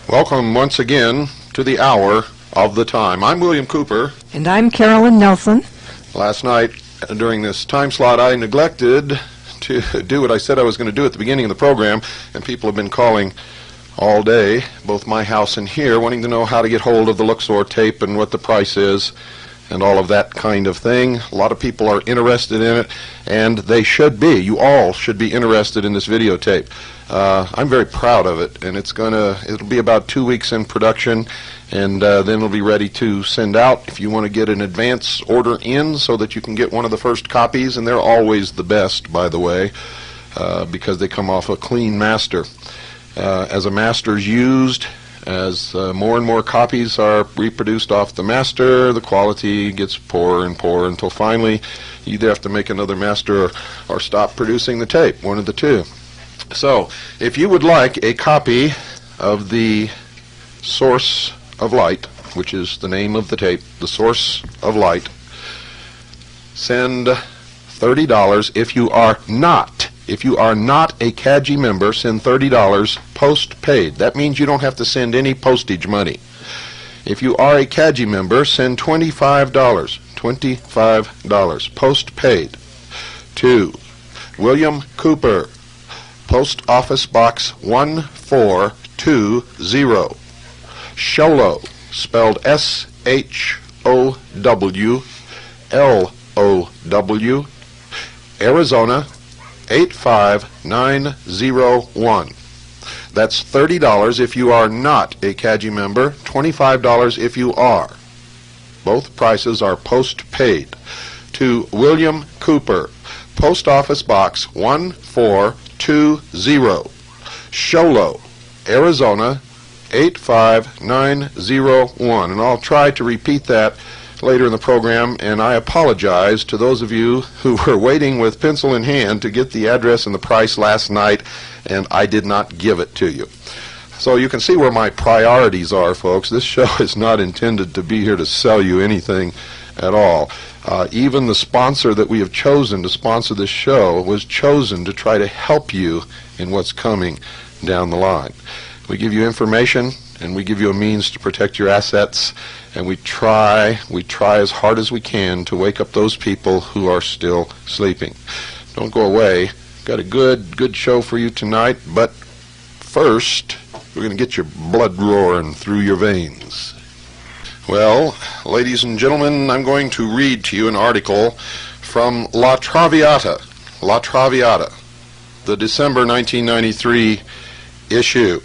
Welcome once again to the hour of the time. I'm William Cooper. And I'm Carolyn Nelson. Last night, during this time slot, I neglected to do what I said I was going to do at the beginning of the program, and people have been calling all day, both my house and here, wanting to know how to get hold of the Luxor tape and what the price is and all of that kind of thing. A lot of people are interested in it, and they should be. You all should be interested in this videotape. I'm very proud of it, and it'll be about 2 weeks in production, and then it'll be ready to send out if you want to get an advance order in so that you can get one of the first copies, and they're always the best, by the way, because they come off a clean master. As a master's used, as more and more copies are reproduced off the master, the quality gets poorer and poorer until finally you either have to make another master or stop producing the tape, one of the two. So, if you would like a copy of the Source of Light, which is the name of the tape, the Source of Light, send $30. If you are not a CAGI member, send $30 post-paid. That means you don't have to send any postage money. If you are a CAGI member, send $25 post-paid to William Cooper, Post Office Box 1420, Sholo, spelled SHOWLOW, Arizona 85901. That's $30 if you are not a CAGI member, $25 if you are. Both prices are post-paid. To William Cooper, Post Office Box 1420, Sholo, Arizona 85901. And I'll try to repeat that later in the program, and I apologize to those of you who were waiting with pencil in hand to get the address and the price last night, and I did not give it to you. So you can see where my priorities are, folks. This show is not intended to be here to sell you anything at all. Even the sponsor that we have chosen to sponsor this show was chosen to try to help you in what's coming down the line. We give you information, and we give you a means to protect your assets, and we try as hard as we can to wake up those people who are still sleeping. Don't go away. Got a good show for you tonight, but first, we're going to get your blood roaring through your veins. Well, ladies and gentlemen, I'm going to read to you an article from La Traviata, the December 1993 issue.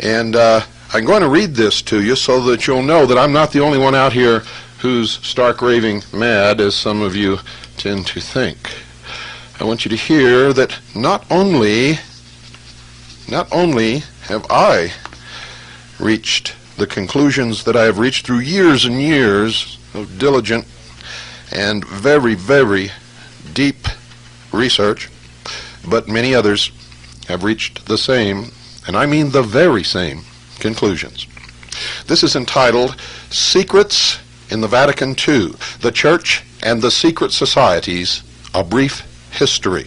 And I'm going to read this to you so that you'll know that I'm not the only one out here who's stark raving mad, as some of you tend to think. I want you to hear that not only have I reached the conclusions that I have reached through years and years of diligent and very, very deep research, but many others have reached the same, and I mean the very same, conclusions. This is entitled Secrets in the Vatican II, the Church and the Secret Societies, A Brief History.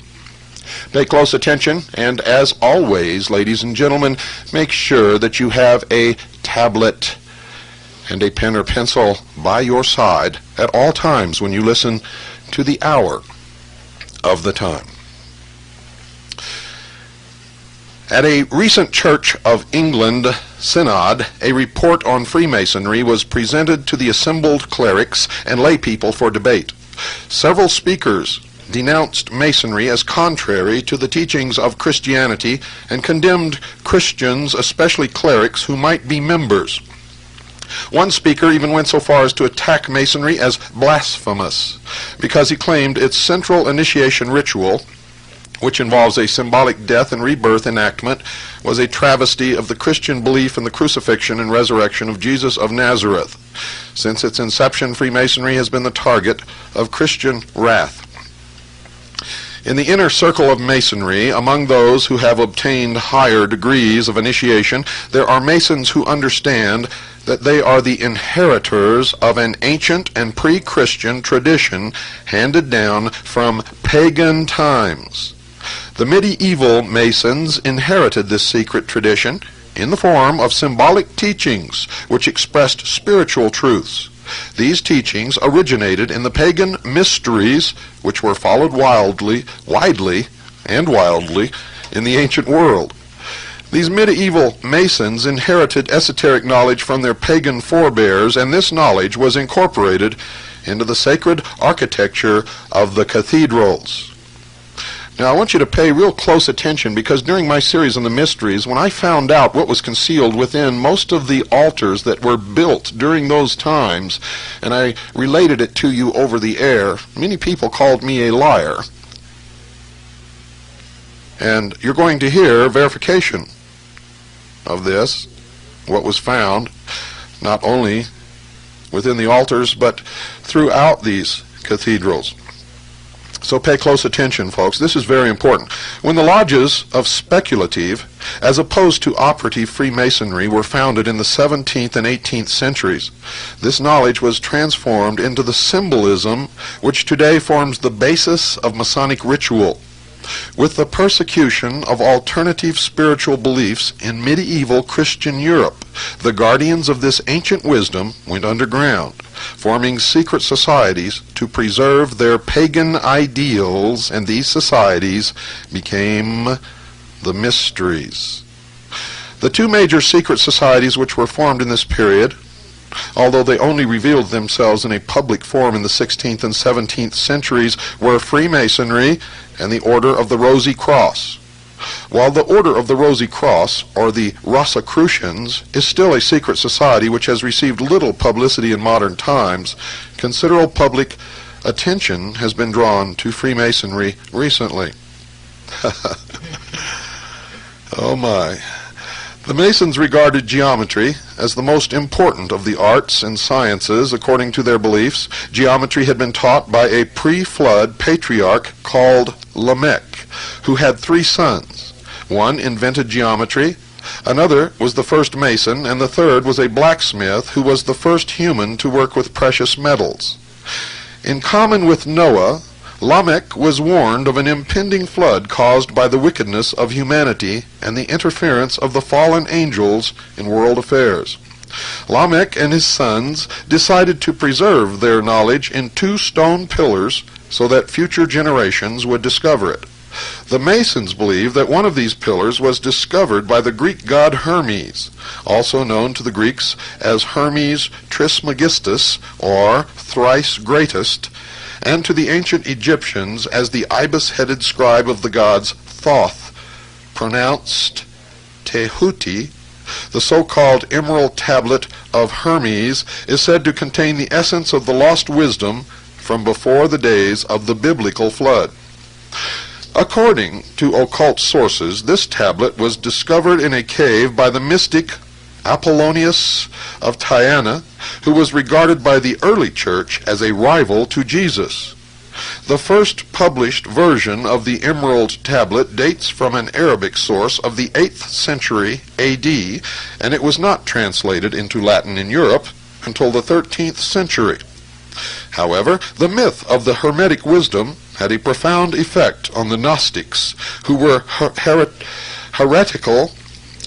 Pay close attention, and as always, ladies and gentlemen, make sure that you have a tablet and a pen or pencil by your side at all times when you listen to the hour of the time. At a recent Church of England synod, a report on Freemasonry was presented to the assembled clerics and lay people for debate. Several speakers denounced Masonry as contrary to the teachings of Christianity and condemned Christians, especially clerics, who might be members. One speaker even went so far as to attack Masonry as blasphemous because he claimed its central initiation ritual, which involves a symbolic death and rebirth enactment, was a travesty of the Christian belief in the crucifixion and resurrection of Jesus of Nazareth. Since its inception, Freemasonry has been the target of Christian wrath. In the inner circle of Masonry, among those who have obtained higher degrees of initiation, there are Masons who understand that they are the inheritors of an ancient and pre-Christian tradition handed down from pagan times. The medieval Masons inherited this secret tradition in the form of symbolic teachings which expressed spiritual truths. These teachings originated in the pagan mysteries which were followed widely in the ancient world. These medieval Masons inherited esoteric knowledge from their pagan forebears, and this knowledge was incorporated into the sacred architecture of the cathedrals. Now, I want you to pay real close attention, because during my series on the mysteries, when I found out what was concealed within most of the altars that were built during those times, and I related it to you over the air, many people called me a liar. And you're going to hear verification of this, what was found, not only within the altars, but throughout these cathedrals. So pay close attention, folks. This is very important. When the lodges of speculative, as opposed to operative Freemasonry, were founded in the 17th and 18th centuries, this knowledge was transformed into the symbolism which today forms the basis of Masonic ritual. With the persecution of alternative spiritual beliefs in medieval Christian Europe, the guardians of this ancient wisdom went underground, forming secret societies to preserve their pagan ideals, and these societies became the mysteries. The two major secret societies which were formed in this period, although they only revealed themselves in a public form in the 16th and 17th centuries, were Freemasonry and the Order of the Rosy Cross. While the Order of the Rosy Cross, or the Rosicrucians, is still a secret society which has received little publicity in modern times, considerable public attention has been drawn to Freemasonry recently. Oh my. The Masons regarded geometry as the most important of the arts and sciences. According to their beliefs, geometry had been taught by a pre-flood patriarch called Lamech, who had 3 sons. One invented geometry, another was the first Mason, and the third was a blacksmith who was the first human to work with precious metals. In common with Noah, Lamech was warned of an impending flood caused by the wickedness of humanity and the interference of the fallen angels in world affairs. Lamech and his sons decided to preserve their knowledge in 2 stone pillars so that future generations would discover it. The Masons believe that one of these pillars was discovered by the Greek god Hermes, also known to the Greeks as Hermes Trismegistus, or thrice greatest, and to the ancient Egyptians as the ibis-headed scribe of the gods Thoth, pronounced Tehuti. The so-called Emerald Tablet of Hermes is said to contain the essence of the lost wisdom from before the days of the biblical flood. According to occult sources, this tablet was discovered in a cave by the mystic Apollonius of Tyana, who was regarded by the early church as a rival to Jesus. The first published version of the Emerald Tablet dates from an Arabic source of the 8th century A.D., and it was not translated into Latin in Europe until the 13th century. However, the myth of the Hermetic wisdom had a profound effect on the Gnostics, who were heretical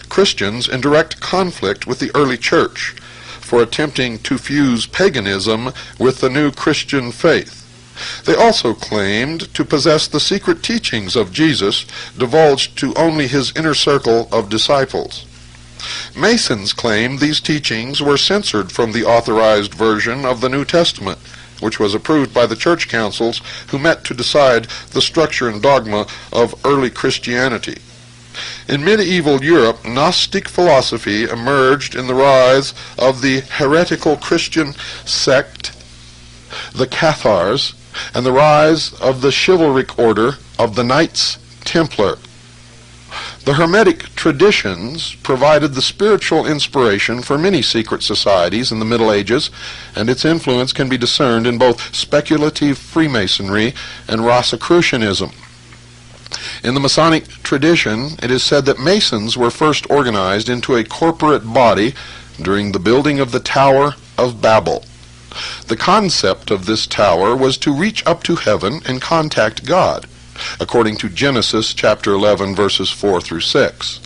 Christians in direct conflict with the early church for attempting to fuse paganism with the new Christian faith. They also claimed to possess the secret teachings of Jesus, divulged to only his inner circle of disciples. Masons claimed these teachings were censored from the authorized version of the New Testament, which was approved by the church councils who met to decide the structure and dogma of early Christianity. In medieval Europe, Gnostic philosophy emerged in the rise of the heretical Christian sect, the Cathars, and the rise of the chivalric order of the Knights Templar. The Hermetic traditions provided the spiritual inspiration for many secret societies in the Middle Ages, and its influence can be discerned in both speculative Freemasonry and Rosicrucianism. In the Masonic tradition, it is said that Masons were first organized into a corporate body during the building of the Tower of Babel. The concept of this tower was to reach up to heaven and contact God. according to Genesis chapter 11, verses 4 through 6.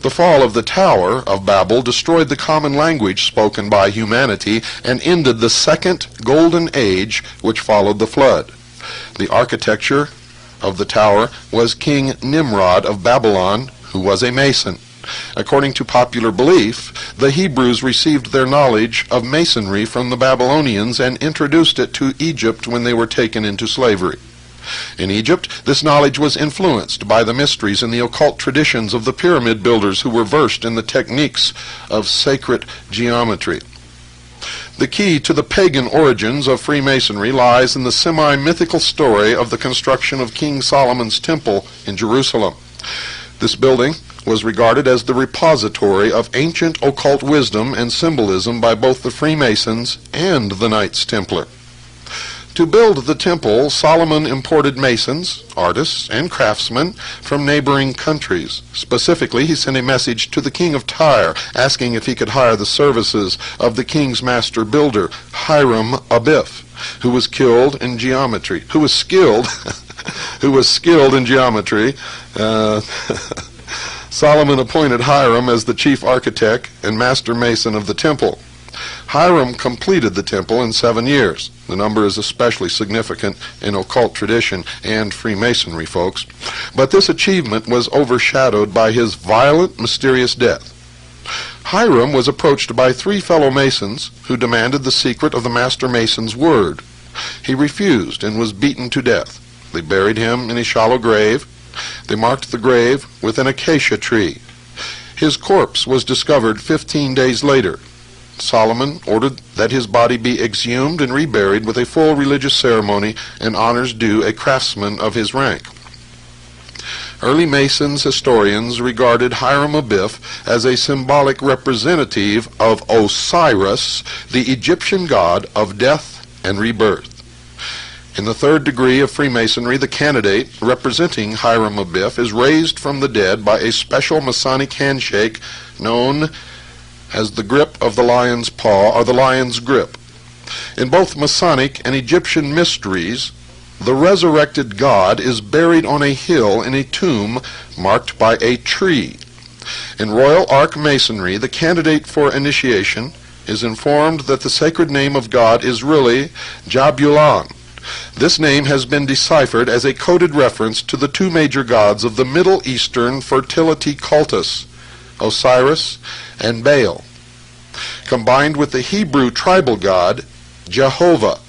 The fall of the Tower of Babel destroyed the common language spoken by humanity and ended the second golden age which followed the flood. The architecture of the tower was King Nimrod of Babylon, who was a mason. According to popular belief, the Hebrews received their knowledge of masonry from the Babylonians and introduced it to Egypt when they were taken into slavery. In Egypt, this knowledge was influenced by the mysteries and the occult traditions of the pyramid builders who were versed in the techniques of sacred geometry. The key to the pagan origins of Freemasonry lies in the semi-mythical story of the construction of King Solomon's Temple in Jerusalem. This building was regarded as the repository of ancient occult wisdom and symbolism by both the Freemasons and the Knights Templar. To build the temple, Solomon imported masons, artists, and craftsmen from neighboring countries. Specifically, he sent a message to the king of Tyre, asking if he could hire the services of the king's master builder, Hiram Abiff, who was skilled in geometry. Solomon appointed Hiram as the chief architect and master mason of the temple. Hiram completed the temple in 7 years. The number is especially significant in occult tradition and Freemasonry, folks. But this achievement was overshadowed by his violent, mysterious death. Hiram was approached by 3 fellow masons who demanded the secret of the master mason's word. He refused and was beaten to death. They buried him in a shallow grave. They marked the grave with an acacia tree. His corpse was discovered 15 days later. Solomon ordered that his body be exhumed and reburied with a full religious ceremony and honors due a craftsman of his rank. Early Masons historians regarded Hiram Abiff as a symbolic representative of Osiris, the Egyptian god of death and rebirth. In the 3rd degree of Freemasonry, the candidate representing Hiram Abiff is raised from the dead by a special Masonic handshake known as the grip of the lion's paw or the lion's grip. In both Masonic and Egyptian mysteries, the resurrected god is buried on a hill in a tomb marked by a tree. In Royal Ark Masonry, the candidate for initiation is informed that the sacred name of God is really Jabulon. This name has been deciphered as a coded reference to the 2 major gods of the Middle Eastern fertility cultus, Osiris and Baal, combined with the Hebrew tribal god, Jehovah.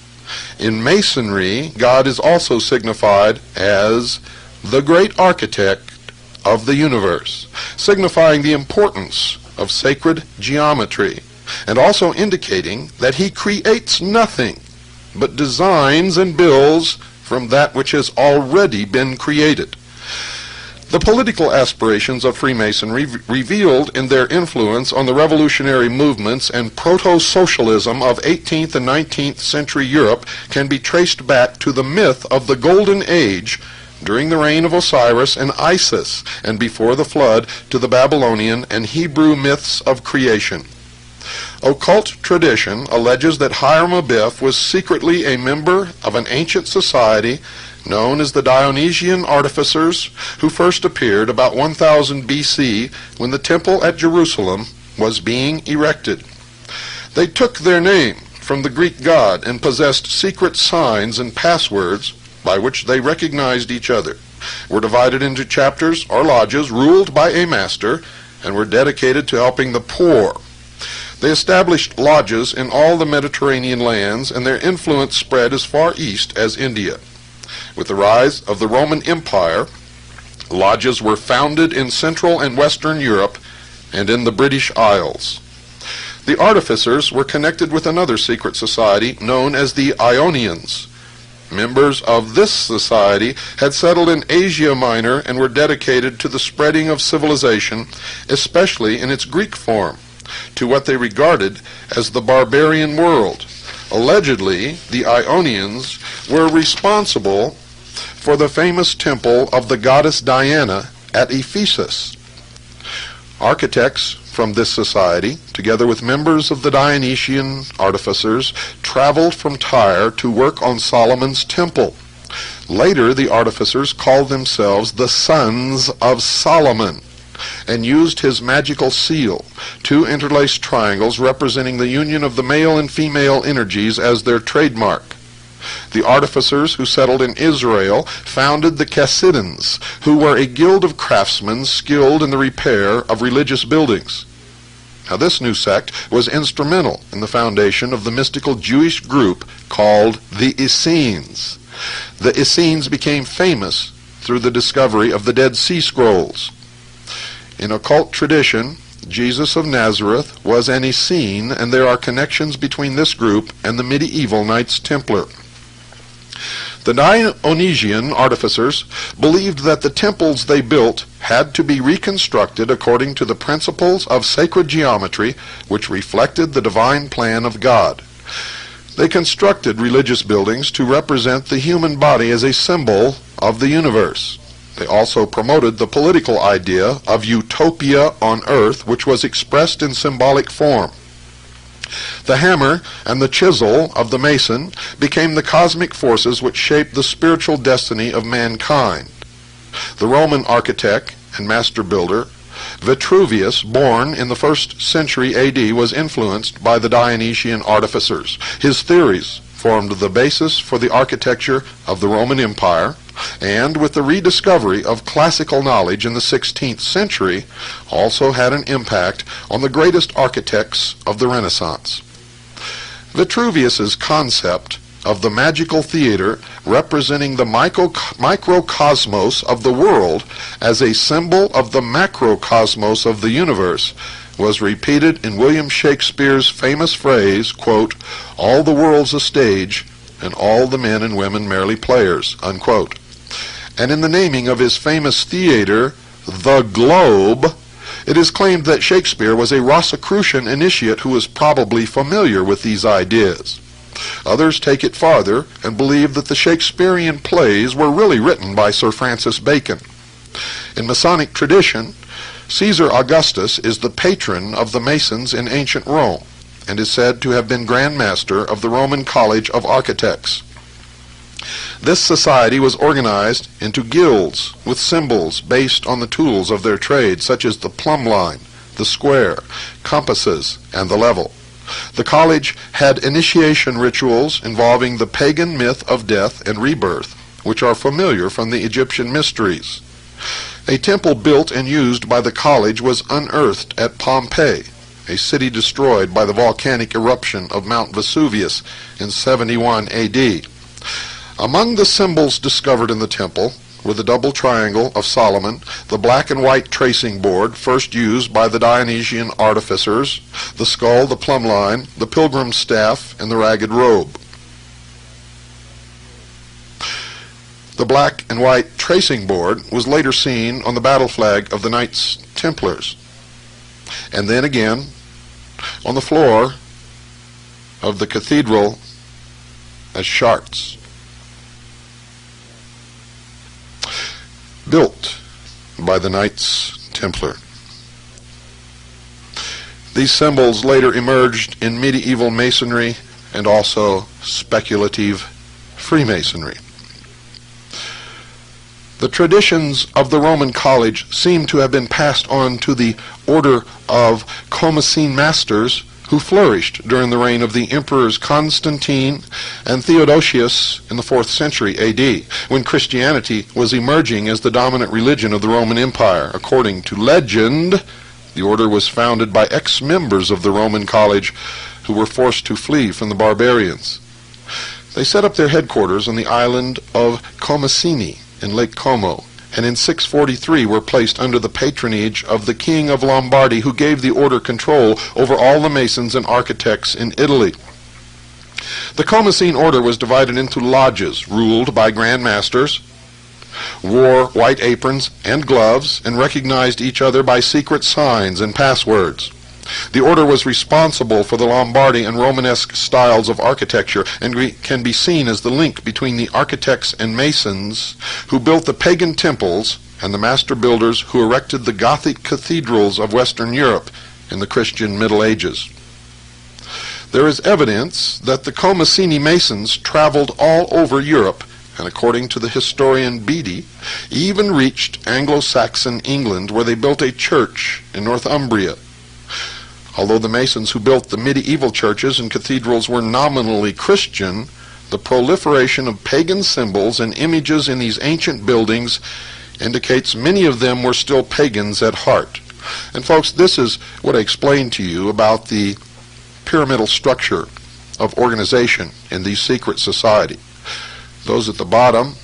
In Masonry, God is also signified as the great architect of the universe, signifying the importance of sacred geometry, and also indicating that he creates nothing, but designs and builds from that which has already been created. The political aspirations of Freemasonry revealed in their influence on the revolutionary movements and proto-socialism of 18th and 19th century Europe can be traced back to the myth of the Golden Age during the reign of Osiris and Isis, and before the flood to the Babylonian and Hebrew myths of creation. Occult tradition alleges that Hiram Abiff was secretly a member of an ancient society known as the Dionysian artificers, who first appeared about 1000 BC when the temple at Jerusalem was being erected. They took their name from the Greek god and possessed secret signs and passwords by which they recognized each other, were divided into chapters or lodges ruled by a master, and were dedicated to helping the poor. They established lodges in all the Mediterranean lands, and their influence spread as far east as India. With the rise of the Roman Empire, lodges were founded in Central and Western Europe and in the British Isles. The artificers were connected with another secret society known as the Ionians. Members of this society had settled in Asia Minor and were dedicated to the spreading of civilization, especially in its Greek form, to what they regarded as the barbarian world. Allegedly, the Ionians were responsible for the famous temple of the goddess Diana at Ephesus. Architects from this society, together with members of the Dionysian artificers, traveled from Tyre to work on Solomon's temple. Later, the artificers called themselves the Sons of Solomon and used his magical seal, two interlaced triangles representing the union of the male and female energies, as their trademark. The artificers who settled in Israel founded the Chassidians, who were a guild of craftsmen skilled in the repair of religious buildings. Now, this new sect was instrumental in the foundation of the mystical Jewish group called the Essenes. The Essenes became famous through the discovery of the Dead Sea Scrolls. In occult tradition, Jesus of Nazareth was an Essene, and there are connections between this group and the medieval Knights Templar. The Dionysian artificers believed that the temples they built had to be reconstructed according to the principles of sacred geometry, which reflected the divine plan of God. They constructed religious buildings to represent the human body as a symbol of the universe. They also promoted the political idea of utopia on earth, which was expressed in symbolic form. The hammer and the chisel of the mason became the cosmic forces which shaped the spiritual destiny of mankind. The Roman architect and master builder Vitruvius, born in the 1st century AD, was influenced by the Dionysian artificers. His theories formed the basis for the architecture of the Roman Empire, and with the rediscovery of classical knowledge in the 16th century, also had an impact on the greatest architects of the Renaissance. Vitruvius's concept of the magical theater representing the microcosmos of the world as a symbol of the macrocosmos of the universe was repeated in William Shakespeare's famous phrase, quote, "All the world's a stage, and all the men and women merely players," unquote. And in the naming of his famous theater, the Globe, it is claimed that Shakespeare was a Rosicrucian initiate who was probably familiar with these ideas. Others take it farther and believe that the Shakespearean plays were really written by Sir Francis Bacon. In Masonic tradition, Caesar Augustus is the patron of the Masons in ancient Rome and is said to have been Grand Master of the Roman College of Architects. This society was organized into guilds with symbols based on the tools of their trade, such as the plumb line, the square, compasses, and the level. The college had initiation rituals involving the pagan myth of death and rebirth, which are familiar from the Egyptian mysteries. A temple built and used by the college was unearthed at Pompeii, a city destroyed by the volcanic eruption of Mount Vesuvius in 71 AD. Among the symbols discovered in the temple were the double triangle of Solomon, the black and white tracing board first used by the Dionysian artificers, the skull, the plumb line, the pilgrim's staff, and the ragged robe. The black and white tracing board was later seen on the battle flag of the Knights Templars, and then again on the floor of the cathedral as charts. Built by the Knights Templar. These symbols later emerged in medieval masonry and also speculative Freemasonry. The traditions of the Roman college seem to have been passed on to the order of Comacene masters who flourished during the reign of the emperors Constantine and Theodosius in the 4th century AD, when Christianity was emerging as the dominant religion of the Roman Empire. According to legend, the order was founded by ex-members of the Roman college who were forced to flee from the barbarians. They set up their headquarters on the island of Comacene in Lake Como, and in 643 were placed under the patronage of the King of Lombardy, who gave the order control over all the masons and architects in Italy. The Comacene order was divided into lodges ruled by grand masters, wore white aprons and gloves, and recognized each other by secret signs and passwords. The order was responsible for the Lombardy and Romanesque styles of architecture, and can be seen as the link between the architects and masons who built the pagan temples and the master builders who erected the Gothic cathedrals of Western Europe in the Christian Middle Ages. There is evidence that the Comacene masons traveled all over Europe and according to the historian Beattie, even reached Anglo-Saxon England, where they built a church in Northumbria. Although the Masons who built the medieval churches and cathedrals were nominally Christian, the proliferation of pagan symbols and images in these ancient buildings indicates many of them were still pagans at heart. And folks, this is what I explained to you about the pyramidal structure of organization in these secret society. Those at the bottom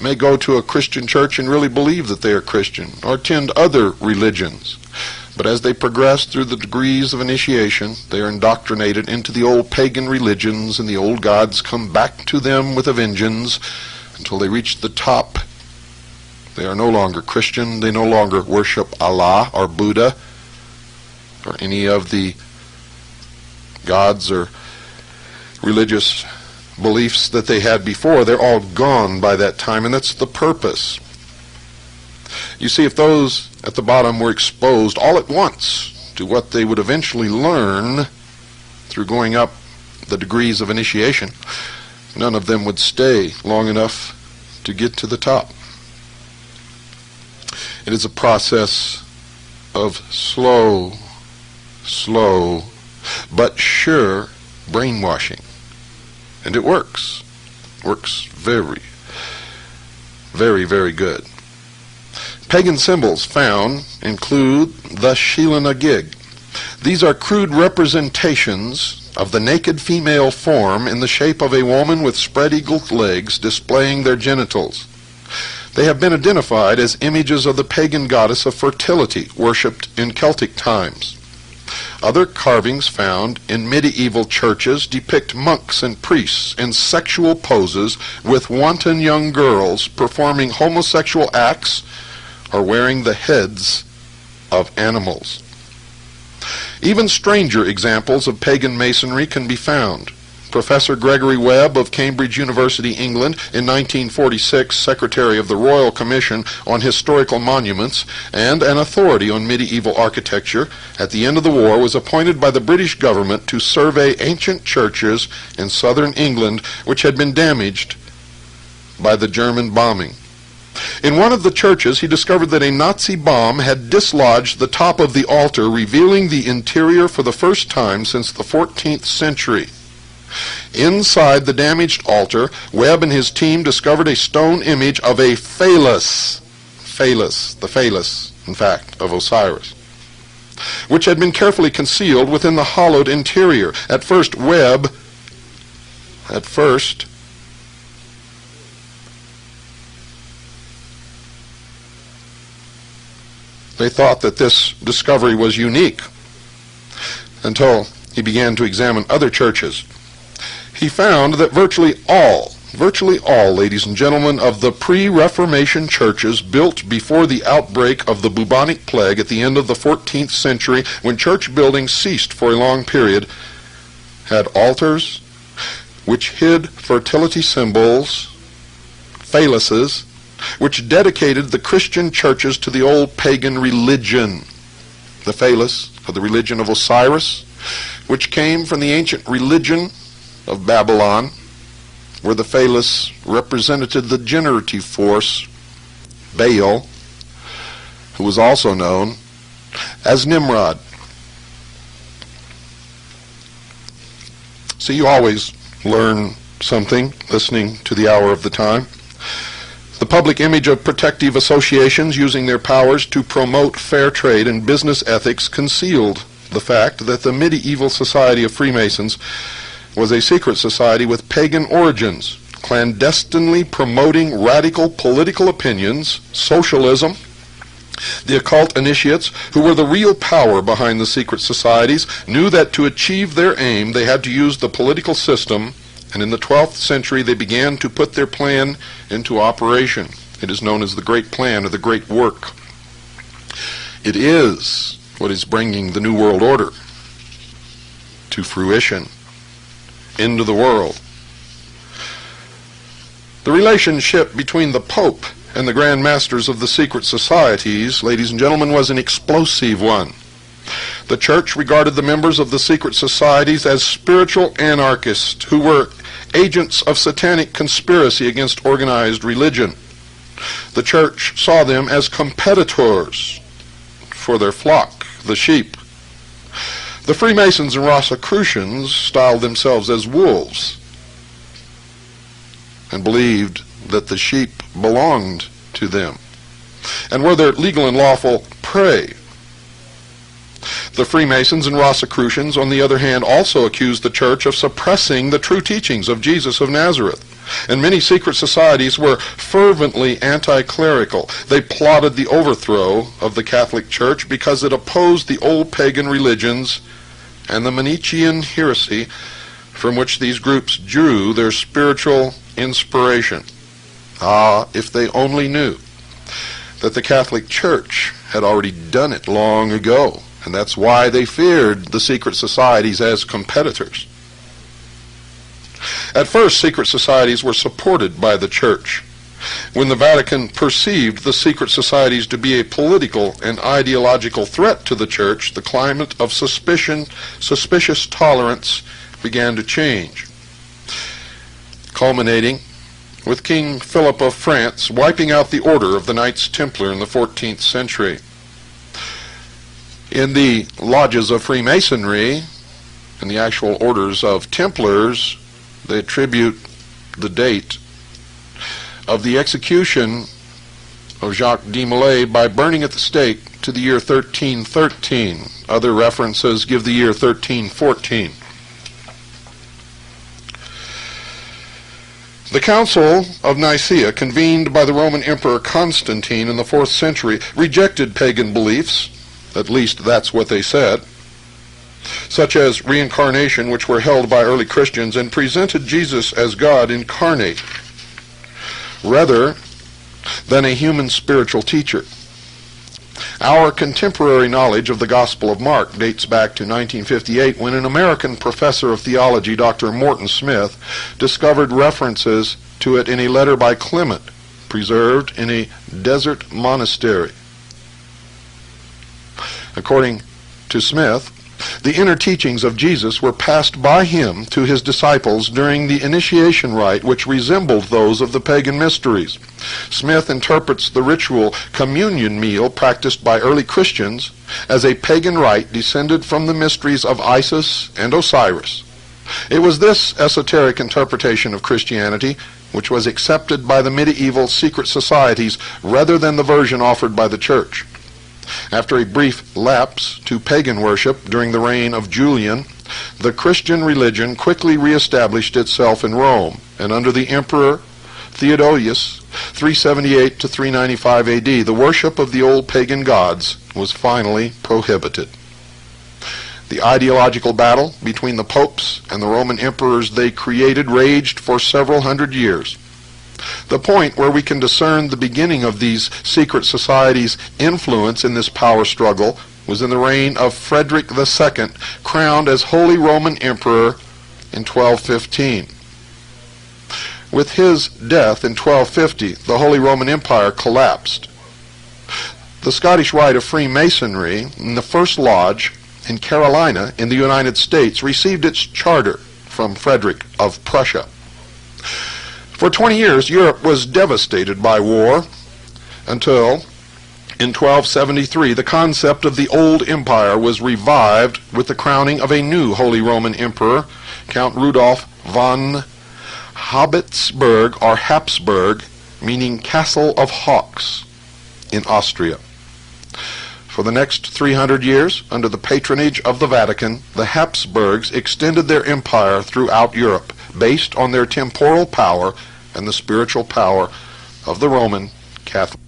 may go to a Christian church and really believe that they are Christian, or attend other religions. But as they progress through the degrees of initiation, they are indoctrinated into the old pagan religions, and the old gods come back to them with a vengeance until they reach the top. They are no longer Christian. They no longer worship Allah or Buddha or any of the gods or religious beliefs that they had before. They're all gone by that time, and that's the purpose. You see, if those at the bottom were exposed all at once to what they would eventually learn through going up the degrees of initiation, none of them would stay long enough to get to the top. It is a process of slow but sure brainwashing. And it works. Works very, very good. Pagan symbols found include the Sheela-na-gig. These are crude representations of the naked female form in the shape of a woman with spread-eagled legs displaying their genitals. They have been identified as images of the pagan goddess of fertility worshipped in Celtic times. Other carvings found in medieval churches depict monks and priests in sexual poses with wanton young girls performing homosexual acts or wearing the heads of animals. Even stranger examples of pagan masonry can be found. Professor Gregory Webb of Cambridge University, England, in 1946 Secretary of the Royal Commission on Historical Monuments and an authority on medieval architecture, at the end of the war was appointed by the British government to survey ancient churches in southern England which had been damaged by the German bombing. In one of the churches, he discovered that a Nazi bomb had dislodged the top of the altar, revealing the interior for the first time since the 14th century. Inside the damaged altar, Webb and his team discovered a stone image of a phallus, the phallus, in fact, of Osiris, which had been carefully concealed within the hollowed interior. At first, they thought that this discovery was unique until he began to examine other churches. He found that virtually all, ladies and gentlemen, of the pre-Reformation churches built before the outbreak of the bubonic plague at the end of the 14th century, when church building ceased for a long period, had altars which hid fertility symbols, phalluses, which dedicated the Christian churches to the old pagan religion. The phallus, or the religion of Osiris, which came from the ancient religion of Babylon, where the phallus represented the generative force, Baal, who was also known as Nimrod. So you always learn something listening to the Hour of the Time. The public image of protective associations using their powers to promote fair trade and business ethics concealed the fact that the medieval Society of Freemasons was a secret society with pagan origins, clandestinely promoting radical political opinions, socialism. The occult initiates, who were the real power behind the secret societies, knew that to achieve their aim they had to use the political system, and in the 12th century they began to put their plan into operation. It is known as the Great Plan, or the Great Work. It is what is bringing the New World Order to fruition, into the world. The relationship between the Pope and the Grand Masters of the secret societies, ladies and gentlemen, was an explosive one. The Church regarded the members of the secret societies as spiritual anarchists who were agents of satanic conspiracy against organized religion. The church saw them as competitors for their flock, the sheep. The Freemasons and Rosicrucians styled themselves as wolves and believed that the sheep belonged to them and were their legal and lawful prey. The Freemasons and Rosicrucians, on the other hand, also accused the church of suppressing the true teachings of Jesus of Nazareth. And many secret societies were fervently anti-clerical. They plotted the overthrow of the Catholic Church because it opposed the old pagan religions and the Manichaean heresy from which these groups drew their spiritual inspiration. Ah, if they only knew that the Catholic Church had already done it long ago, and that's why they feared the secret societies as competitors. At first, secret societies were supported by the church. When the Vatican perceived the secret societies to be a political and ideological threat to the church, the climate of suspicious tolerance began to change, culminating with King Philip of France wiping out the order of the Knights Templar in the 14th century. In the lodges of Freemasonry and the actual orders of Templars, they attribute the date of the execution of Jacques de Molay by burning at the stake to the year 1313. Other references give the year 1314. The Council of Nicaea, convened by the Roman Emperor Constantine in the 4th century, rejected pagan beliefs, at least that's what they said, such as reincarnation, which were held by early Christians, and presented Jesus as God incarnate, rather than a human spiritual teacher. Our contemporary knowledge of the Gospel of Mark dates back to 1958, when an American professor of theology, Dr. Morton Smith, discovered references to it in a letter by Clement, preserved in a desert monastery. According to Smith, the inner teachings of Jesus were passed by him to his disciples during the initiation rite, which resembled those of the pagan mysteries. Smith interprets the ritual communion meal practiced by early Christians as a pagan rite descended from the mysteries of Isis and Osiris. It was this esoteric interpretation of Christianity which was accepted by the medieval secret societies rather than the version offered by the church. After a brief lapse to pagan worship during the reign of Julian, the Christian religion quickly reestablished itself in Rome, and under the Emperor Theodosius, 378 to 395 AD, the worship of the old pagan gods was finally prohibited. The ideological battle between the popes and the Roman emperors they created raged for several hundred years. The point where we can discern the beginning of these secret societies' influence in this power struggle was in the reign of Frederick II, crowned as Holy Roman Emperor in 1215. With his death in 1250, the Holy Roman Empire collapsed. The Scottish Rite of Freemasonry, in the first lodge in Carolina in the United States, received its charter from Frederick of Prussia. For 20 years, Europe was devastated by war until, in 1273, the concept of the old empire was revived with the crowning of a new Holy Roman Emperor, Count Rudolf von Habsburg, or Habsburg, meaning Castle of Hawks, in Austria. For the next 300 years, under the patronage of the Vatican, the Habsburgs extended their empire throughout Europe, based on their temporal power and the spiritual power of the Roman Catholic.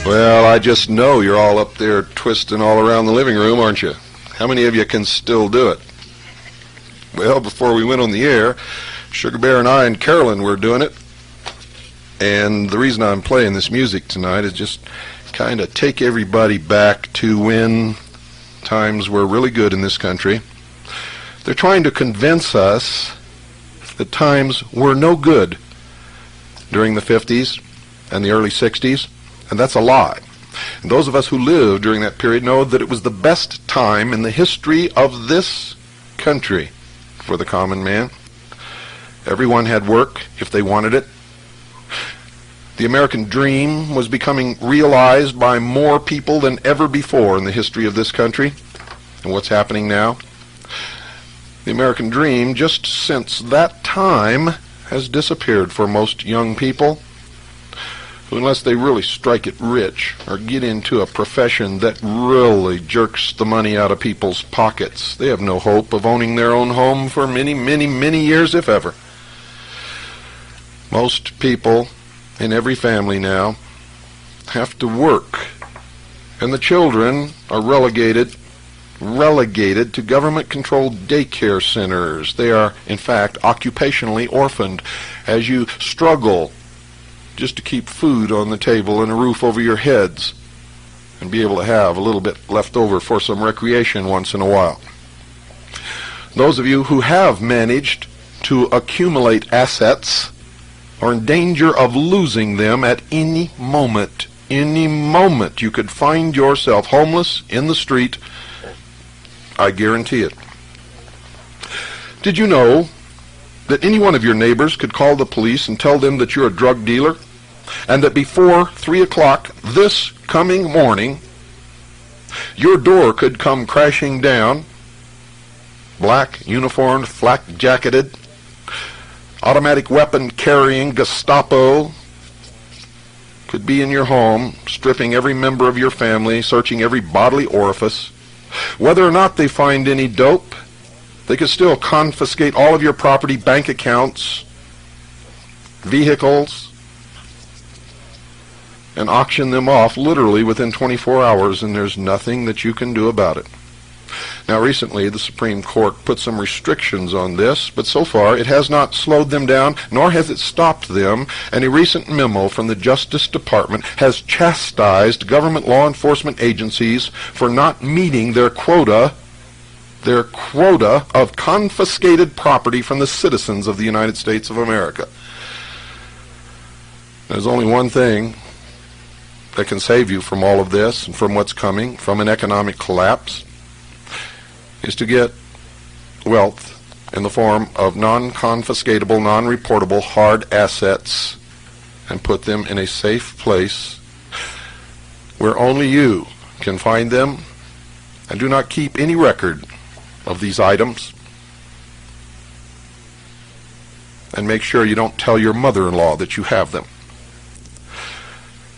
Well, I just know you're all up there twisting all around the living room, aren't you? How many of you can still do it? Well, before we went on the air, Sugar Bear and I and Carolyn were doing it. And the reason I'm playing this music tonight is just kind of take everybody back to when times were really good in this country. They're trying to convince us that times were no good during the 50s and the early 60s, and that's a lie. And those of us who lived during that period know that it was the best time in the history of this country for the common man. Everyone had work if they wanted it. The American dream was becoming realized by more people than ever before in the history of this country. And what's happening now? The American dream, just since that time, has disappeared for most young people, who, unless they really strike it rich or get into a profession that really jerks the money out of people's pockets, they have no hope of owning their own home for many, many, many years, if ever. Most people in every family now have to work, and the children are relegated to government-controlled daycare centers. They are, in fact, occupationally orphaned as you struggle just to keep food on the table and a roof over your heads and be able to have a little bit left over for some recreation once in a while. Those of you who have managed to accumulate assets are in danger of losing them at any moment. Any moment you could find yourself homeless in the street, I guarantee it. Did you know that any one of your neighbors could call the police and tell them that you're a drug dealer, and that before 3 o'clock this coming morning, your door could come crashing down, black uniformed, flak jacketed, automatic weapon carrying Gestapo could be in your home, stripping every member of your family, searching every bodily orifice. Whether or not they find any dope, they could still confiscate all of your property, bank accounts, vehicles, and auction them off literally within 24 hours, and there's nothing that you can do about it. Now, recently, the Supreme Court put some restrictions on this, but so far it has not slowed them down, nor has it stopped them, and a recent memo from the Justice Department has chastised government law enforcement agencies for not meeting their quota of confiscated property from the citizens of the United States of America. There's only one thing that can save you from all of this and from what's coming, from an economic collapse, is to get wealth in the form of non-confiscatable, non-reportable hard assets and put them in a safe place where only you can find them, and do not keep any record of these items, and make sure you don't tell your mother-in-law that you have them.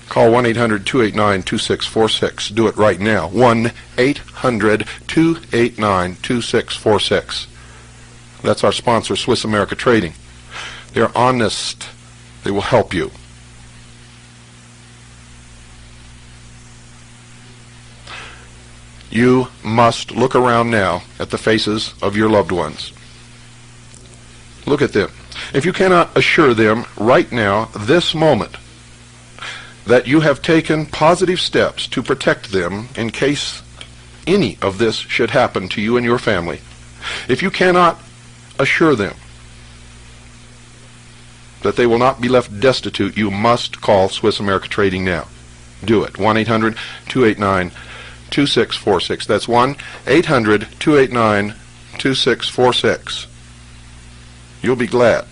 Call 1-800-289-2646. Do it right now. 1-800-289-2646. That's our sponsor, Swiss America Trading. They're honest. They will help you. You must look around now at the faces of your loved ones. Look at them. If you cannot assure them right now, this moment, that you have taken positive steps to protect them in case any of this should happen to you and your family, if you cannot assure them that they will not be left destitute, you must call Swiss America Trading now. Do it. 1-800-289-2646. That's 1-800-289-2646. You'll be glad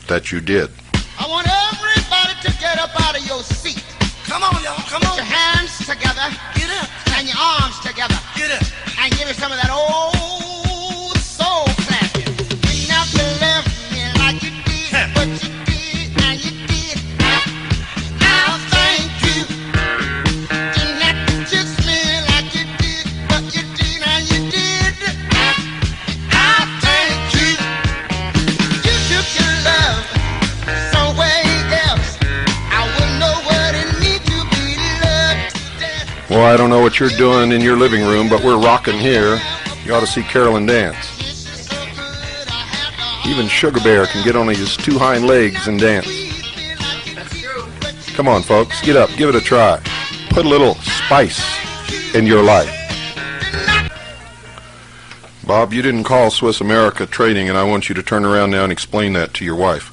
that you did. I want everybody to get up out of your seat. Come on, y'all. Come on. Put your hands together. Get up. And your arms together. Get up. And give me some of that old soul clapping. You never left me like you did, but you did, and you did. I'll thank you. You never kissed me like you did, but you did, and you did. I'll thank you. You took your love somewhere else. I wouldn't know what it means to be loved to death. Well, I don't know what you're doing in your living room, but we're rocking here. You ought to see Carolyn dance. Even Sugar Bear can get on his two hind legs and dance. Come on, folks, get up, give it a try. Put a little spice in your life. Bob, you didn't call Swiss America Trading, and I want you to turn around now and explain that to your wife.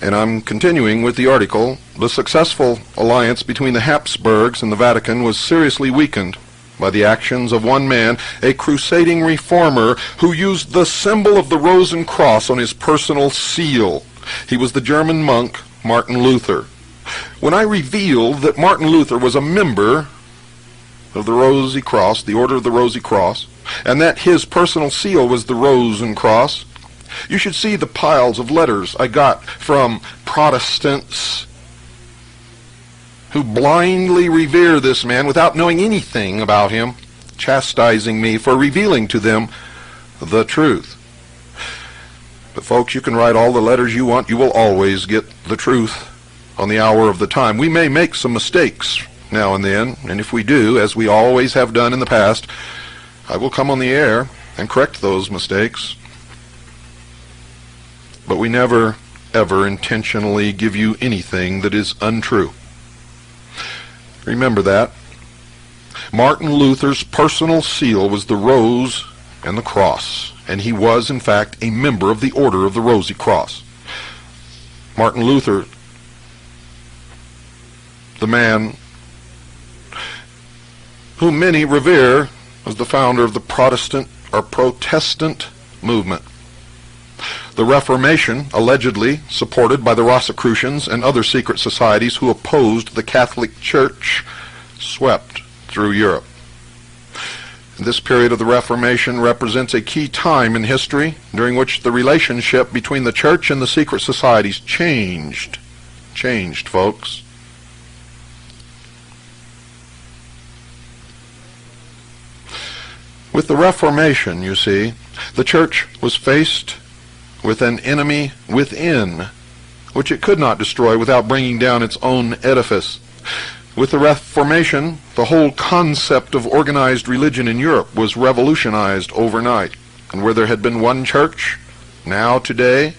And I'm continuing with the article. The successful alliance between the Habsburgs and the Vatican was seriously weakened by the actions of one man, a crusading reformer who used the symbol of the Rose and Cross on his personal seal. He was the German monk Martin Luther. When I revealed that Martin Luther was a member of the Rosy Cross, the Order of the Rosy Cross, and that his personal seal was the Rose and Cross, you should see the piles of letters I got from Protestants who blindly revere this man without knowing anything about him, chastising me for revealing to them the truth. But folks, you can write all the letters you want. You will always get the truth on the hour of the time. We may make some mistakes now and then, and if we do, as we always have done in the past, I will come on the air and correct those mistakes. But we never, ever intentionally give you anything that is untrue. Remember that. Martin Luther's personal seal was the Rose and the Cross, and he was, in fact, a member of the Order of the Rosy Cross. Martin Luther, the man whom many revere as the founder of the Protestant or Protestant movement. The Reformation, allegedly supported by the Rosicrucians and other secret societies who opposed the Catholic Church, swept through Europe. This period of the Reformation represents a key time in history during which the relationship between the Church and the secret societies changed. Changed, folks. With the Reformation, you see, the Church was faced with an enemy within, which it could not destroy without bringing down its own edifice. With the Reformation, the whole concept of organized religion in Europe was revolutionized overnight. And where there had been one church, now today,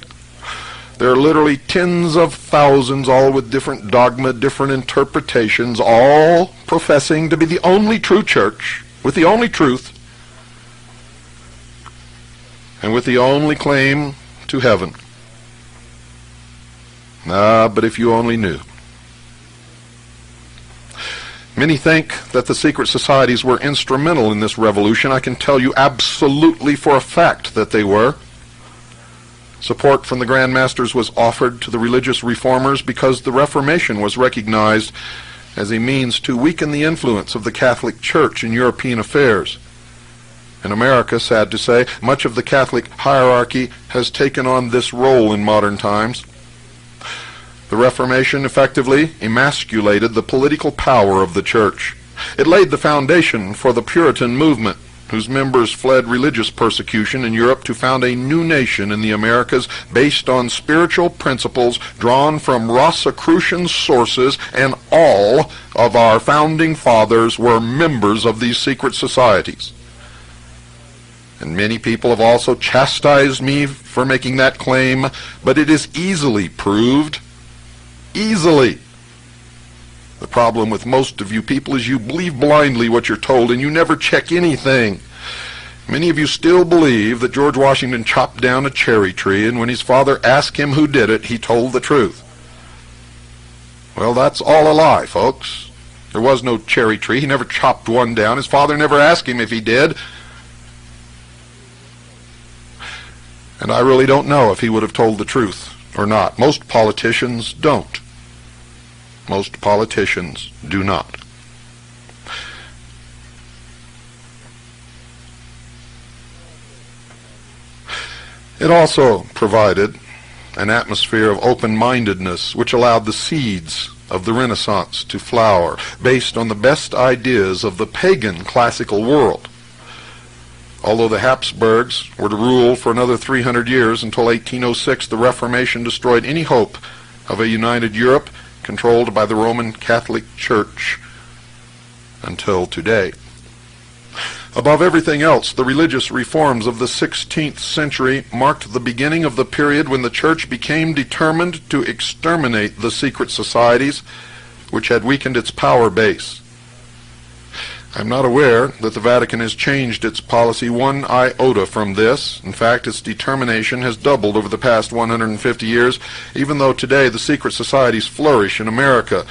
there are literally tens of thousands, all with different dogma, different interpretations, all professing to be the only true church, with the only truth, and with the only claim to heaven. But if you only knew. Many think that the secret societies were instrumental in this revolution. I can tell you absolutely for a fact that they were. Support from the Grand Masters was offered to the religious reformers because the Reformation was recognized as a means to weaken the influence of the Catholic Church in European affairs. In America, sad to say, much of the Catholic hierarchy has taken on this role in modern times. The Reformation effectively emasculated the political power of the Church. It laid the foundation for the Puritan movement, whose members fled religious persecution in Europe to found a new nation in the Americas based on spiritual principles drawn from Rosicrucian sources, and all of our founding fathers were members of these secret societies. And many people have also chastised me for making that claim, but it is easily proved. Easily. The problem with most of you people is you believe blindly what you're told and you never check anything. Many of you still believe that George Washington chopped down a cherry tree, and when his father asked him who did it, he told the truth. Well, that's all a lie, folks. There was no cherry tree. He never chopped one down. His father never asked him if he did. And I really don't know if he would have told the truth or not. Most politicians don't. Most politicians do not. It also provided an atmosphere of open-mindedness which allowed the seeds of the Renaissance to flower based on the best ideas of the pagan classical world. Although the Habsburgs were to rule for another 300 years until 1806, the Reformation destroyed any hope of a united Europe controlled by the Roman Catholic Church until today. Above everything else, the religious reforms of the 16th century marked the beginning of the period when the Church became determined to exterminate the secret societies which had weakened its power base. I'm not aware that the Vatican has changed its policy one iota from this. In fact, its determination has doubled over the past 150 years, even though today the secret societies flourish in America,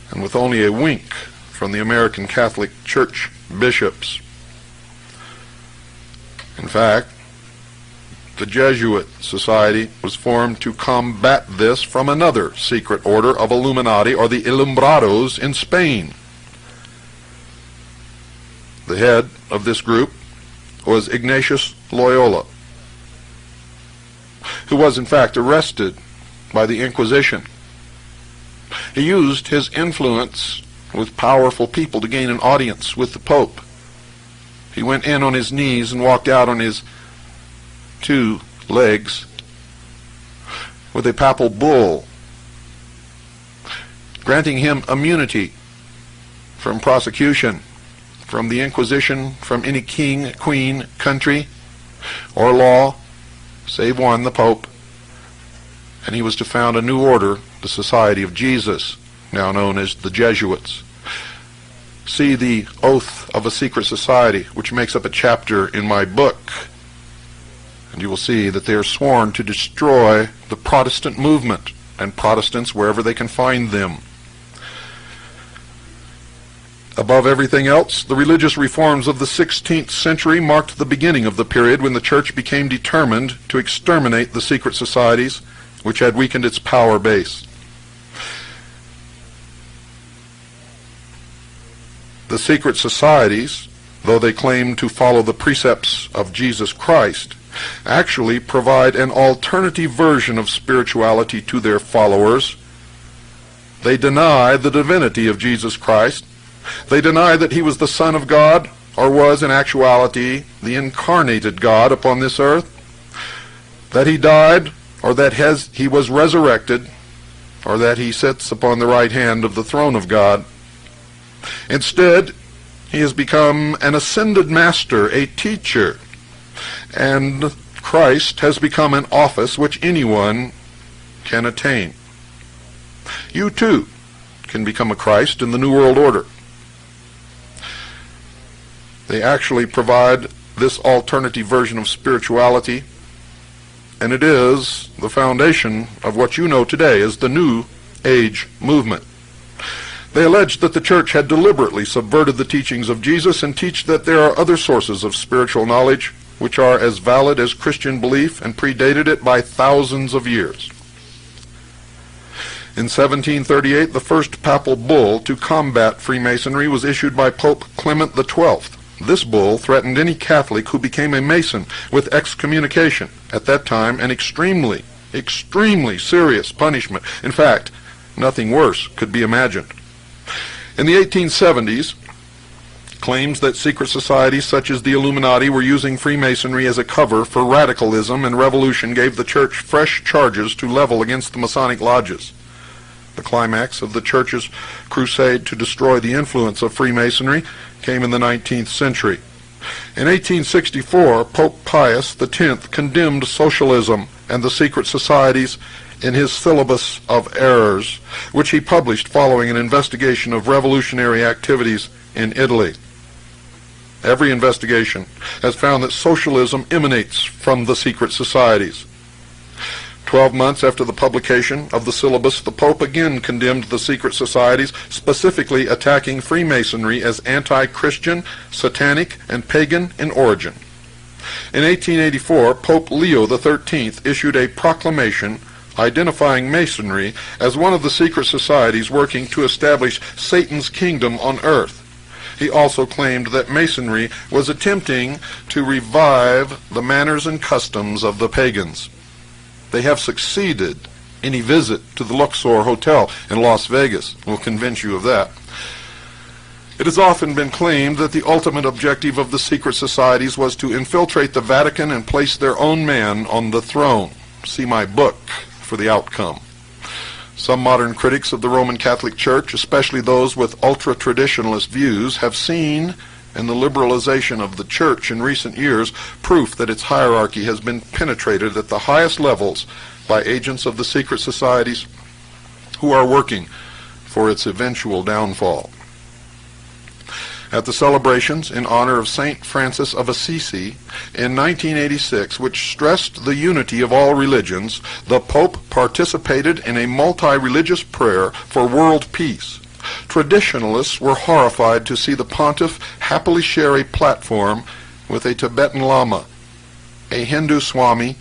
and with only a wink from the American Catholic Church bishops. In fact, the Jesuit Society was formed to combat this from another secret order of Illuminati, or the Ilumbrados, in Spain. The head of this group was Ignatius Loyola, who was in fact arrested by the Inquisition. He used his influence with powerful people to gain an audience with the Pope. He went in on his knees and walked out on his 2 legs with a papal bull granting him immunity from prosecution, from the Inquisition, from any king, queen, country, or law, save one, the Pope. And he was to found a new order, the Society of Jesus, now known as the Jesuits. See the Oath of a Secret Society, which makes up a chapter in my book, and you will see that they are sworn to destroy the Protestant movement and Protestants wherever they can find them. Above everything else, the religious reforms of the 16th century marked the beginning of the period when the Church became determined to exterminate the secret societies, which had weakened its power base. The secret societies, though they claim to follow the precepts of Jesus Christ, actually provide an alternative version of spirituality to their followers. They deny the divinity of Jesus Christ. They deny that he was the Son of God, or was in actuality the incarnated God upon this earth, that he died, or that he was resurrected, or that he sits upon the right hand of the throne of God. Instead, he has become an ascended master, a teacher, and Christ has become an office which anyone can attain. You too can become a Christ in the New World Order. They actually provide this alternative version of spirituality, and it is the foundation of what you know today as the New Age movement. They allege that the Church had deliberately subverted the teachings of Jesus and teach that there are other sources of spiritual knowledge which are as valid as Christian belief and predated it by thousands of years. In 1738, the first papal bull to combat Freemasonry was issued by Pope Clement XII. This bull threatened any Catholic who became a Mason with excommunication, at that time an extremely serious punishment. In fact, nothing worse could be imagined. In the 1870s, claims that secret societies such as the Illuminati were using Freemasonry as a cover for radicalism and revolution gave the Church fresh charges to level against the Masonic lodges. The climax of the Church's crusade to destroy the influence of Freemasonry came in the 19th century. In 1864, Pope Pius X condemned socialism and the secret societies in his Syllabus of Errors, which he published following an investigation of revolutionary activities in Italy. Every investigation has found that socialism emanates from the secret societies. 12 months after the publication of the syllabus, the Pope again condemned the secret societies, specifically attacking Freemasonry as anti-Christian, satanic, and pagan in origin. In 1884, Pope Leo XIII issued a proclamation identifying Masonry as one of the secret societies working to establish Satan's kingdom on earth. He also claimed that Masonry was attempting to revive the manners and customs of the pagans. They have succeeded. Any visit to the Luxor Hotel in Las Vegas will convince you of that. It has often been claimed that the ultimate objective of the secret societies was to infiltrate the Vatican and place their own man on the throne. See my book for the outcome. Some modern critics of the Roman Catholic Church, especially those with ultra-traditionalist views, have seen in the liberalization of the Church in recent years proof that its hierarchy has been penetrated at the highest levels by agents of the secret societies who are working for its eventual downfall. at the celebrations in honor of St. Francis of Assisi in 1986, which stressed the unity of all religions, the Pope participated in a multi-religious prayer for world peace. Traditionalists were horrified to see the pontiff happily share a platform with a Tibetan Lama, a Hindu Swami,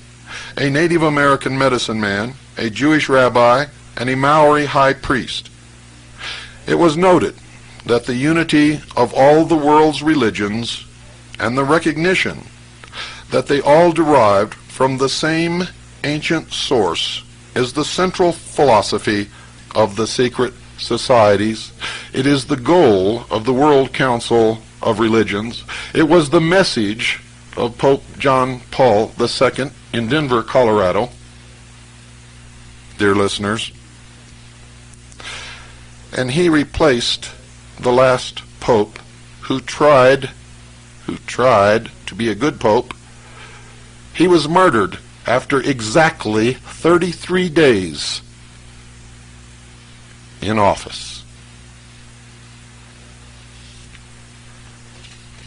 a Native American medicine man, a Jewish rabbi, and a Maori high priest. It was noted that the unity of all the world's religions and the recognition that they all derived from the same ancient source is the central philosophy of the secret societies. It is the goal of the World Council of Religions. It was the message of Pope John Paul II in Denver, Colorado. Dear listeners, and he replaced the last pope who tried to be a good pope. He was murdered after exactly 33 days in office.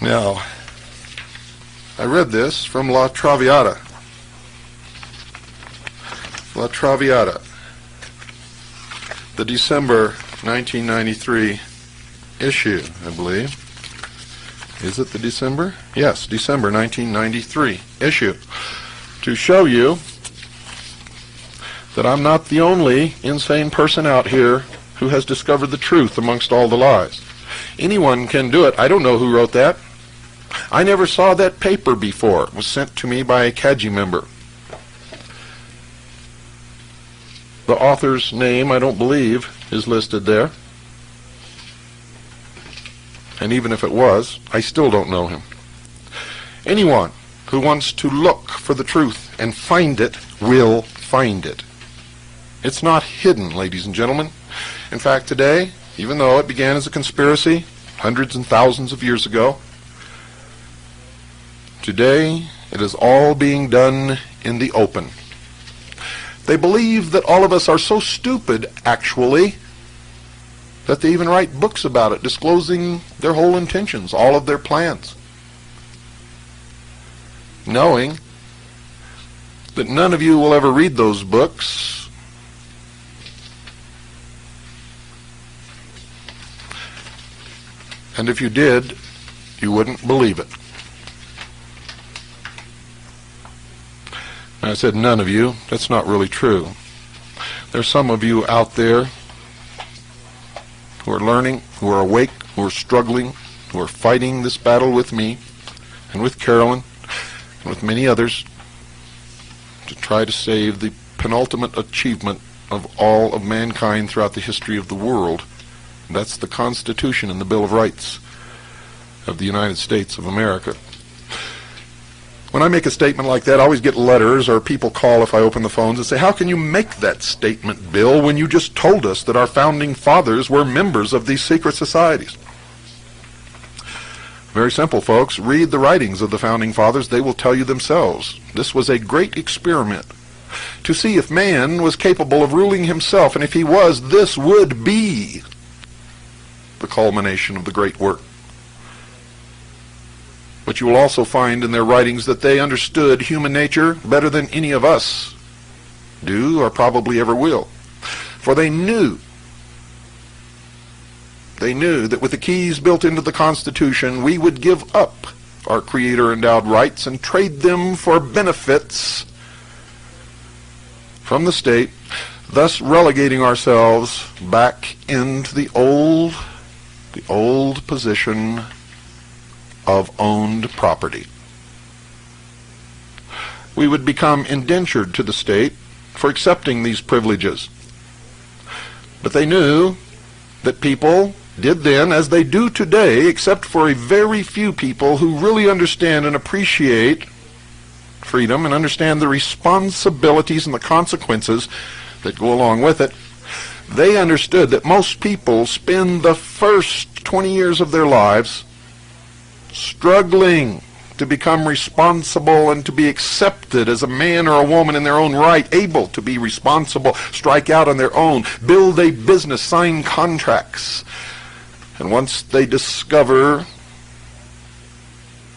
Now, I read this from La Traviata. La Traviata, the December 1993 issue, I believe. Is it the December? Yes, December 1993 issue. To show you that I'm not the only insane person out here who has discovered the truth amongst all the lies. Anyone can do it. I don't know who wrote that. I never saw that paper before. It was sent to me by a Kaji member. The author's name, I don't believe, is listed there. And even if it was, I still don't know him. Anyone who wants to look for the truth and find it will find it. It's not hidden, ladies and gentlemen. In fact, today, even though it began as a conspiracy hundreds and thousands of years ago, today it is all being done in the open. They believe that all of us are so stupid, actually, that they even write books about it, disclosing their whole intentions, all of their plans, knowing that none of you will ever read those books. And if you did, you wouldn't believe it. And I said none of you. That's not really true. There's some of you out there who are learning, who are awake, who are struggling, who are fighting this battle with me and with Carolyn and with many others to try to save the penultimate achievement of all of mankind throughout the history of the world. And that's the Constitution and the Bill of Rights of the United States of America. When I make a statement like that, I always get letters or people call if I open the phones and say, how can you make that statement, Bill, when you just told us that our founding fathers were members of these secret societies? Very simple, folks. Read the writings of the founding fathers. They will tell you themselves. This was a great experiment to see if man was capable of ruling himself, and if he was, this would be the culmination of the great work. But you will also find in their writings that they understood human nature better than any of us do or probably ever will. For they knew that with the keys built into the Constitution, we would give up our Creator-endowed rights and trade them for benefits from the state, thus relegating ourselves back into the old position of owned property. We would become indentured to the state for accepting these privileges. But they knew that people did then, as they do today, except for a very few people who really understand and appreciate freedom and understand the responsibilities and the consequences that go along with it. They understood that most people spend the first 20 years of their lives struggling to become responsible and to be accepted as a man or a woman in their own right, able to be responsible, strike out on their own, build a business, sign contracts. And once they discover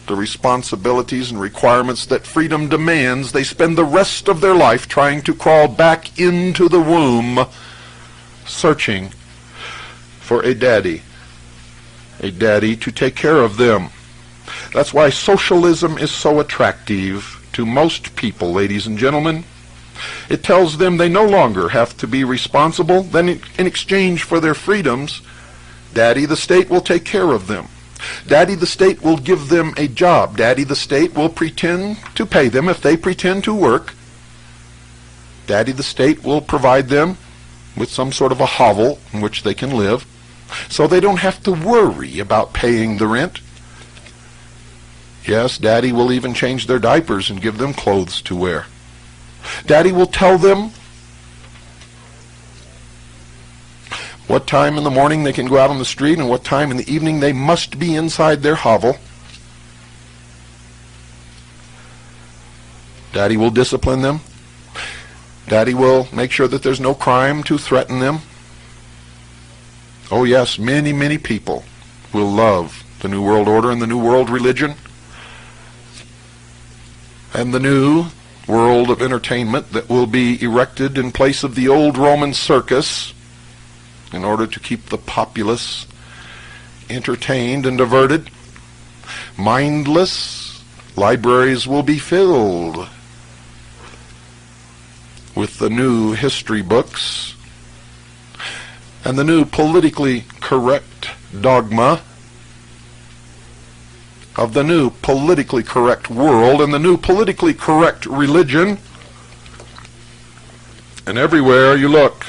the responsibilities and requirements that freedom demands, they spend the rest of their life trying to crawl back into the womb, searching for a daddy to take care of them. That's why socialism is so attractive to most people, ladies and gentlemen. It tells them they no longer have to be responsible. Then in exchange for their freedoms, Daddy the state will take care of them. Daddy the state will give them a job. Daddy the state will pretend to pay them if they pretend to work. Daddy the state will provide them with some sort of a hovel in which they can live, so they don't have to worry about paying the rent. Yes, Daddy will even change their diapers and give them clothes to wear. Daddy will tell them what time in the morning they can go out on the street and what time in the evening they must be inside their hovel. Daddy will discipline them. Daddy will make sure that there's no crime to threaten them. Oh yes, many, many people will love the New World Order and the New World Religion and the new world of entertainment that will be erected in place of the old Roman circus in order to keep the populace entertained and diverted. Mindless libraries will be filled with the new history books and the new politically correct dogma of the new politically correct world and the new politically correct religion. And everywhere you look,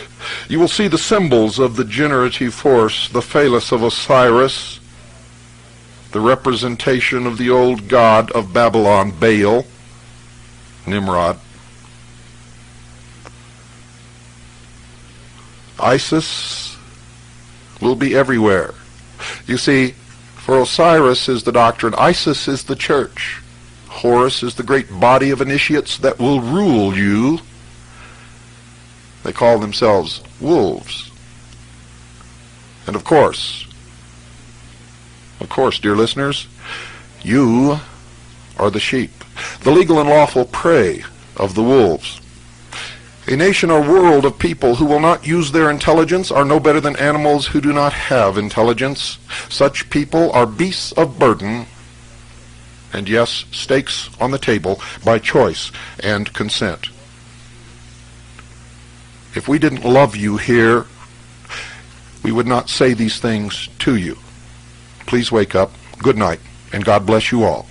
you will see the symbols of the generative force, the phallus of Osiris, the representation of the old god of Babylon, Baal, Nimrod. Isis will be everywhere. You see, for Osiris is the doctrine, Isis is the church, Horus is the great body of initiates that will rule you. They call themselves wolves. And of course, dear listeners, you are the sheep, the legal and lawful prey of the wolves. A nation or world of people who will not use their intelligence are no better than animals who do not have intelligence. Such people are beasts of burden, and yes, stakes on the table by choice and consent. If we didn't love you here, we would not say these things to you. Please wake up. Good night, and God bless you all.